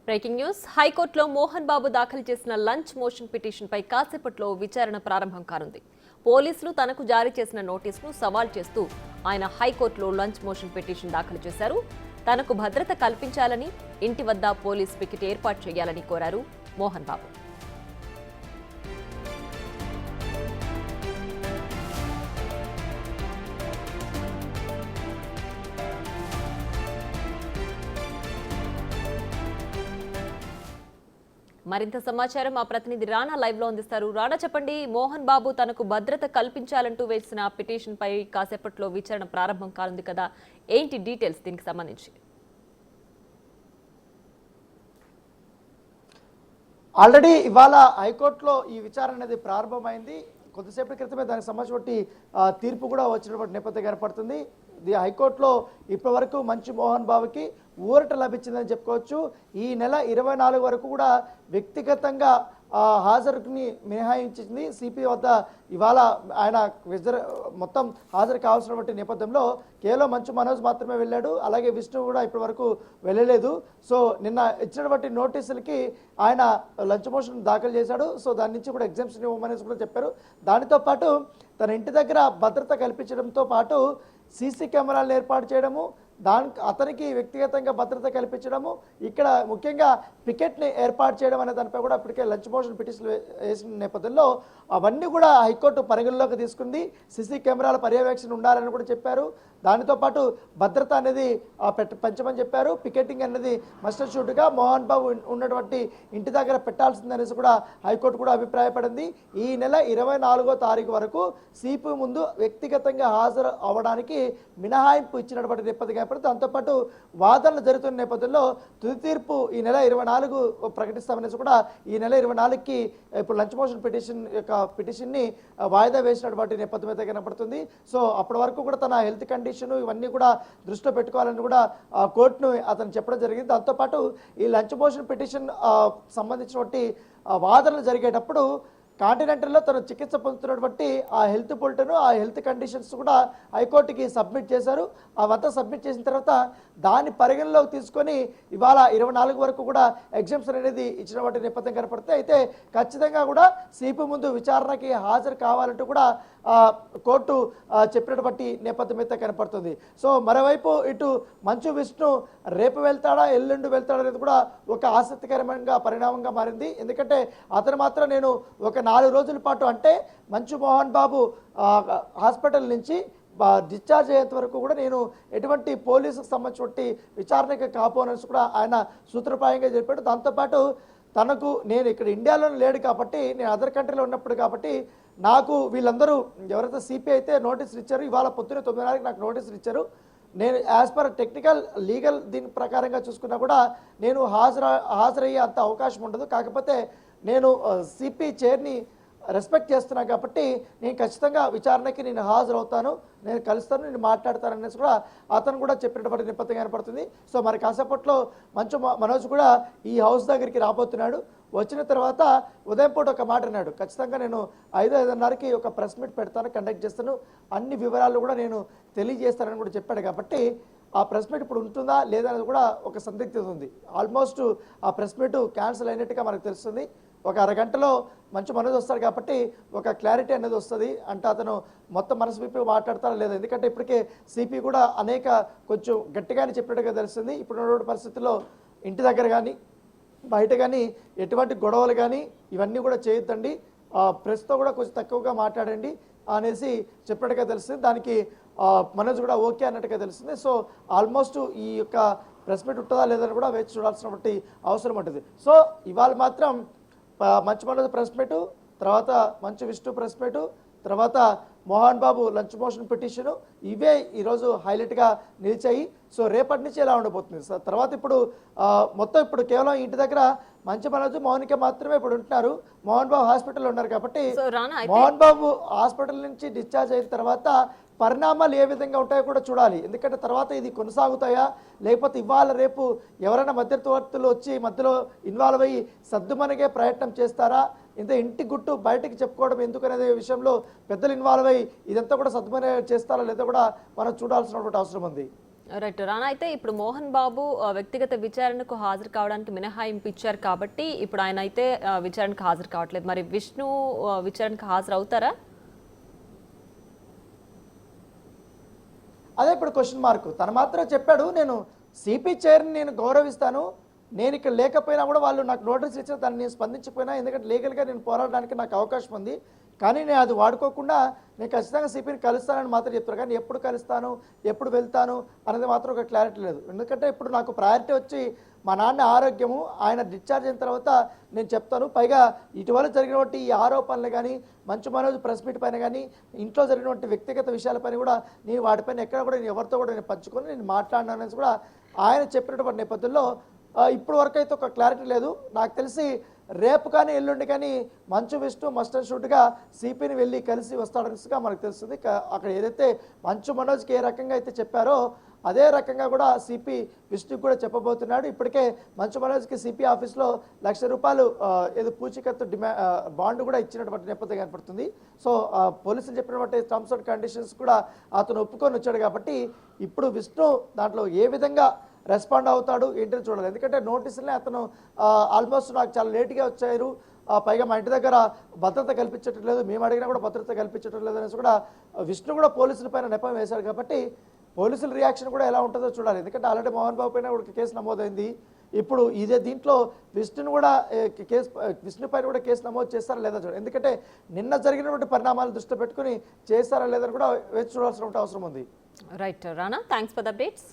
Breaking news. హైకోర్టులో మోహన్ బాబు దాఖలు చేసిన లంచ్ మోషన్ పిటిషన్పై కాసేపట్లో విచారణ ప్రారంభం కానుంది. పోలీసులు తనకు జారీ చేసిన నోటీసును సవాల్ చేస్తూ ఆయన హైకోర్టులో లంచ్ మోషన్ పిటిషన్ దాఖలు చేశారు. తనకు భద్రత కల్పించాలని, ఇంటి వద్ద పోలీస్ పికెట్ ఏర్పాటు చేయాలని కోరారు మోహన్ బాబు. మరింత సమాచారం మా ప్రతినిధి రాణా లైవ్ లో అందిస్తారు. రాణా, చెప్పండి. మోహన్ బాబు తనకు భద్రత కల్పించాలంటూ వేసిన పిటిషన్ పై కాసేపట్లో విచారణ ప్రారంభం కానుంది కదా, ఏంటి డీటెయిల్స్ దీనికి సంబంధించి? ఆల్రెడీ ఇవాళ హైకోర్టులో ఈ విచారణ అనేది ప్రారంభమైంది. కొద్దిసేపటి క్రితమే దానికి సంబంధించి తీర్పు కూడా వచ్చినటువంటి నేపథ్యం ఏర్పడుతుంది. హైకోర్టులో ఇప్పటి వరకు మంచు మోహన్ బాబుకి ఊరట లభించిందని చెప్పుకోవచ్చు. ఈ నెల 24 వరకు కూడా వ్యక్తిగతంగా హాజరుని మినహాయించింది సిపి వద్ద. ఇవాళ ఆయన మొత్తం హాజరు కావాల్సినటువంటి నేపథ్యంలో కేవలం మంచు మనోజ్ మాత్రమే వెళ్ళాడు. అలాగే విష్ణు కూడా ఇప్పటి వరకు వెళ్ళలేదు. సో నిన్న ఇచ్చినటువంటి నోటీసులకి ఆయన లంచ్ మోషన్ దాఖలు చేశాడు. సో దాని నుంచి కూడా ఎగ్జామ్షన్ ఇవ్వమనేసి కూడా చెప్పారు. దానితో పాటు తన ఇంటి దగ్గర భద్రత కల్పించడంతో పాటు సీసీ కెమెరాలను ఏర్పాటు చేయడము, అతనికి వ్యక్తిగతంగా భద్రత కల్పించడము, ఇక్కడ ముఖ్యంగా పికెట్ని ఏర్పాటు చేయడం అనే దానిపై కూడా ఇప్పటికే లంచ్ మోషన్ పిటిషన్ వేసిన నేపథ్యంలో అవన్నీ కూడా హైకోర్టు పరిగణలోకి తీసుకుంది. సీసీ కెమెరాల పర్యవేక్షణ ఉండాలని కూడా చెప్పారు. దానితో పాటు భద్రత అనేది పెంచమని చెప్పారు. పికెటింగ్ అనేది మస్ట్ అండ్ షుడ్గా మోహన్ బాబు ఉన్నటువంటి ఇంటి దగ్గర పెట్టాల్సిందనేసి కూడా హైకోర్టు కూడా అభిప్రాయపడింది. ఈ నెల 24వ తారీఖు వరకు సిపి ముందు వ్యక్తిగతంగా హాజరు అవ్వడానికి మినహాయింపు ఇచ్చినటువంటి నేపథ్యం. దాంతోపాటు వాదనలు జరుగుతున్న నేపథ్యంలో తుది తీర్పు ఈ నెల 24 ప్రకటిస్తామనేసి కూడా ఈ నెల 24కి ఇప్పుడు లంచ్ మోషన్ పిటిషన్ని వాయిదా వేసినటువంటి నేపథ్యం అయితే కనపడుతుంది. సో అప్పటి వరకు కూడా తన హెల్త్ కండిషన్ ఇవన్నీ కూడా దృష్టిలో పెట్టుకోవాలని కూడా కోర్టును అతను చెప్పడం జరిగింది. దాంతోపాటు ఈ లంచ్ మోషన్ పిటిషన్ సంబంధించినటువంటి వాదనలు జరిగేటప్పుడు కాంటినెంటల్లో తను చికిత్స పొందుతున్నటువంటి ఆ హెల్త్ బులెటిన్, ఆ హెల్త్ కండిషన్స్ కూడా హైకోర్టుకి సబ్మిట్ చేశారు. అవంతా సబ్మిట్ చేసిన తర్వాత దాన్ని పరిగణలోకి తీసుకొని ఇవాళ 24 వరకు కూడా ఎగ్జామ్షన్ అనేది ఇచ్చినటువంటి నేపథ్యం కనపడుతుంది. అయితే ఖచ్చితంగా కూడా సిపి ముందు విచారణకి హాజరు కావాలంటూ కూడా కోర్టు చెప్పినటువంటి నేపథ్యం అయితే కనపడుతుంది. సో మరోవైపు ఇటు మంచు విష్ణు రేపు వెళ్తాడా, ఎల్లుండి వెళ్తాడా అనేది కూడా ఒక ఆసక్తికరమైన పరిణామంగా మారింది. ఎందుకంటే అతను మాత్రం నేను ఒక 4 రోజుల పాటు, అంటే మంచు మోహన్ బాబు హాస్పిటల్ నుంచి డిశ్చార్జ్ అయ్యేంత వరకు కూడా నేను ఎటువంటి పోలీసుకు సంబంధించిన విచారణకి కాపోనని కూడా ఆయన సూత్రప్రాయంగా చెప్పాడు. దాంతోపాటు తనకు నేను ఇక్కడ ఇండియాలో లేడు కాబట్టి, నేను అదర్ కంట్రీలో ఉన్నప్పుడు కాబట్టి నాకు వీళ్ళందరూ ఎవరైతే సిపి అయితే నోటీసులు ఇచ్చారు, ఇవాళ పొద్దున్న 9:30కి నాకు నోటీసులు ఇచ్చారు. నేను యాజ్ పర్ టెక్నికల్ లీగల్ దీని ప్రకారంగా చూసుకున్నా కూడా నేను హాజరయ్యే అంత అవకాశం ఉండదు. కాకపోతే నేను సిపి చైర్ని రెస్పెక్ట్ చేస్తున్నా కాబట్టి నేను ఖచ్చితంగా విచారణకి నేను హాజరవుతాను, నేను కలుస్తాను, నేను మాట్లాడతాను అనేసి కూడా అతను కూడా చెప్పినటువంటి నేపథ్యం ఏర్పడుతుంది. సో మరి కాసేపట్లో మంచు మనోజ్ కూడా ఈ హౌస్ దగ్గరికి రాబోతున్నాడు. వచ్చిన తర్వాత ఉదయం పూట ఒక మాట అన్నాడు, ఖచ్చితంగా నేను 5:30కి ఒక ప్రెస్ మీట్ పెడతాను, కండక్ట్ చేస్తాను, అన్ని వివరాలు కూడా నేను తెలియజేస్తానని కూడా చెప్పాడు. కాబట్టి ఆ ప్రెస్ మీట్ ఇప్పుడు ఉంటుందా లేదా అనేది కూడా ఒక సందిగ్ధత ఉంది. ఆల్మోస్ట్ ఆ ప్రెస్ మీట్ క్యాన్సిల్ అయినట్టుగా మనకు తెలుస్తుంది. ఒక అరగంటలో మంచి మనసు వస్తాడు కాబట్టి ఒక క్లారిటీ అనేది వస్తుంది. అంటే అతను మొత్తం మనసు విప్పి మాట్లాడతారా లేదా, ఎందుకంటే ఇప్పటికే సిపి కూడా కొంచెం గట్టిగానే చెప్పినట్టుగా తెలుస్తుంది. ఇప్పుడున్న పరిస్థితుల్లో ఇంటి దగ్గర కానీ బయట కానీ ఎటువంటి గొడవలు కానీ ఇవన్నీ కూడా చేయొద్దండి, ప్రెస్తో కూడా కొంచెం తక్కువగా మాట్లాడండి అనేసి చెప్పినట్టుగా తెలుస్తుంది. దానికి మనోజ్ కూడా ఓకే అన్నట్టుగా తెలుస్తుంది. సో ఆల్మోస్ట్ ఈ యొక్క ప్రెస్ మీట్ ఉంటుందా లేదని కూడా వేచి చూడాల్సినటువంటి అవసరం ఉంటుంది. సో ఇవాళ మాత్రం మంచు మనోజ్ ప్రెస్ మీటు, తర్వాత మంచు విష్ణు ప్రెస్ మీటు, తర్వాత Mohan Babu lunch motion petition, ఇవే ఈరోజు హైలైట్గా నిలిచాయి. సో రేపటి నుంచి ఎలా ఉండబోతుంది తర్వాత ఇప్పుడు కేవలం ఇంటి దగ్గర మంచు మనోజ్, మౌనిక మాత్రమే ఇప్పుడు ఉంటున్నారు. మోహన్ బాబు హాస్పిటల్లో ఉన్నారు కాబట్టి మోహన్ బాబు హాస్పిటల్ నుంచి డిశ్చార్జ్ అయిన తర్వాత పరిణామాలు ఏ విధంగా ఉంటాయో కూడా చూడాలి. ఎందుకంటే తర్వాత ఇది కొనసాగుతాయా, లేకపోతే ఇవాళ రేపు ఎవరైనా మధ్యవర్తులు వచ్చి మధ్యలో ఇన్వాల్వ్ అయ్యి సర్దుమనిగే ప్రయత్నం చేస్తారా, ఇంత ఇంటి గుట్టు బయటకి చెప్పుకోవడం ఎందుకనే విషయంలో పెద్దలు ఇన్వాల్వ్ అయ్యి ఇదంతా కూడా సర్దుమనిగే చేస్తారా లేదా కూడా మనం చూడాల్సినటువంటి అవసరం ఉంది. రైట్ రానా, అయితే ఇప్పుడు మోహన్ బాబు వ్యక్తిగత విచారణకు హాజరు కావడానికి మినహాయింపు ఇచ్చారు కాబట్టి ఇప్పుడు ఆయన అయితే విచారణకు హాజరు కావట్లేదు. మరి విష్ణు విచారణకు హాజరు అవుతారా? అదే ఇప్పుడు క్వశ్చన్ మార్క్. తను మాత్రం చెప్పాడు, నేను సిపి చైర్ని నేను గౌరవిస్తాను, నేను ఇక్కడ లేకపోయినా కూడా వాళ్ళు నాకు నోటీస్ ఇచ్చిన దాన్ని నేను స్పందించకపోయినా, ఎందుకంటే లీగల్గా నేను పోరాడడానికి నాకు అవకాశం ఉంది, కానీ నేను అది వాడుకోకుండా నేను ఖచ్చితంగా సిపిని కలుస్తానని మాత్రం చెప్తాను. కానీ ఎప్పుడు కలుస్తాను, ఎప్పుడు వెళ్తాను అనేది మాత్రం ఒక క్లారిటీ లేదు. ఎందుకంటే ఇప్పుడు నాకు ప్రయారిటీ వచ్చి మా నాన్న ఆరోగ్యము, ఆయన డిశ్చార్జ్ అయిన తర్వాత నేను చెప్తాను. పైగా ఇటీవల జరిగినటువంటి ఈ ఆరోపణలు కానీ, మంచు మనోజ్ ప్రెస్ మీట్ పైన కానీ, ఇంట్లో జరిగినటువంటి వ్యక్తిగత విషయాలపైన కూడా నేను వాటిపైన ఎక్కడ కూడా నేను ఎవరితో కూడా నేను పంచుకొని నేను మాట్లాడినానని కూడా ఆయన చెప్పినటువంటి నేపథ్యంలో ఇప్పుడు వరకు అయితే ఒక క్లారిటీ లేదు. నాకు తెలిసి రేపు కానీ ఎల్లుండి కానీ మంచు విష్ణు మస్ట్ అండ్ షూట్గా సిపిని వెళ్ళి కలిసి వస్తాడనిగా మనకు తెలుస్తుంది. అక్కడ ఏదైతే మంచు మనోజ్కి ఏ రకంగా అయితే చెప్పారో అదే రకంగా కూడా సిపి విష్ణుకి కూడా చెప్పబోతున్నాడు. ఇప్పటికే మంచు మనోజ్కి సిపి ఆఫీస్లో ₹1,00,000 ఏదో పూచీకత్తు బాండ్ కూడా ఇచ్చినటువంటి నేపథ్యం కనపడుతుంది. సో పోలీసులు చెప్పినటువంటి టర్మ్స్ అండ్ కండిషన్స్ కూడా అతను ఒప్పుకొని వచ్చాడు కాబట్టి ఇప్పుడు విష్ణు దాంట్లో ఏ విధంగా రెస్పాండ్ అవుతాడు ఏంటని చూడాలి. ఎందుకంటే నోటీసులనే అతను ఆల్మోస్ట్ నాకు చాలా లేట్గా వచ్చారు, పైగా మా ఇంటి దగ్గర భద్రత కల్పించట్లేదు, మేము అడిగినా కూడా భద్రత కల్పించట్లేదు అనేసి కూడా విష్ణు కూడా పోలీసుల పైన నెపం వేశాడు. కాబట్టి పోలీసుల రియాక్షన్ కూడా ఎలా ఉంటుందో చూడాలి. ఎందుకంటే ఆల్రెడీ మోహన్ బాబు పైన కూడా కేసు నమోదైంది. ఇప్పుడు ఇదే దీంట్లో విష్ణుని కూడా విష్ణు పైన కూడా కేసు నమోదు చేస్తారా లేదా చూడాలి. ఎందుకంటే నిన్న జరిగినటువంటి పరిణామాలు దృష్టిలో పెట్టుకుని చేస్తారా లేదని కూడా వేచి చూడాల్సిన అవసరం ఉంది. Right Rana, thanks for the updates.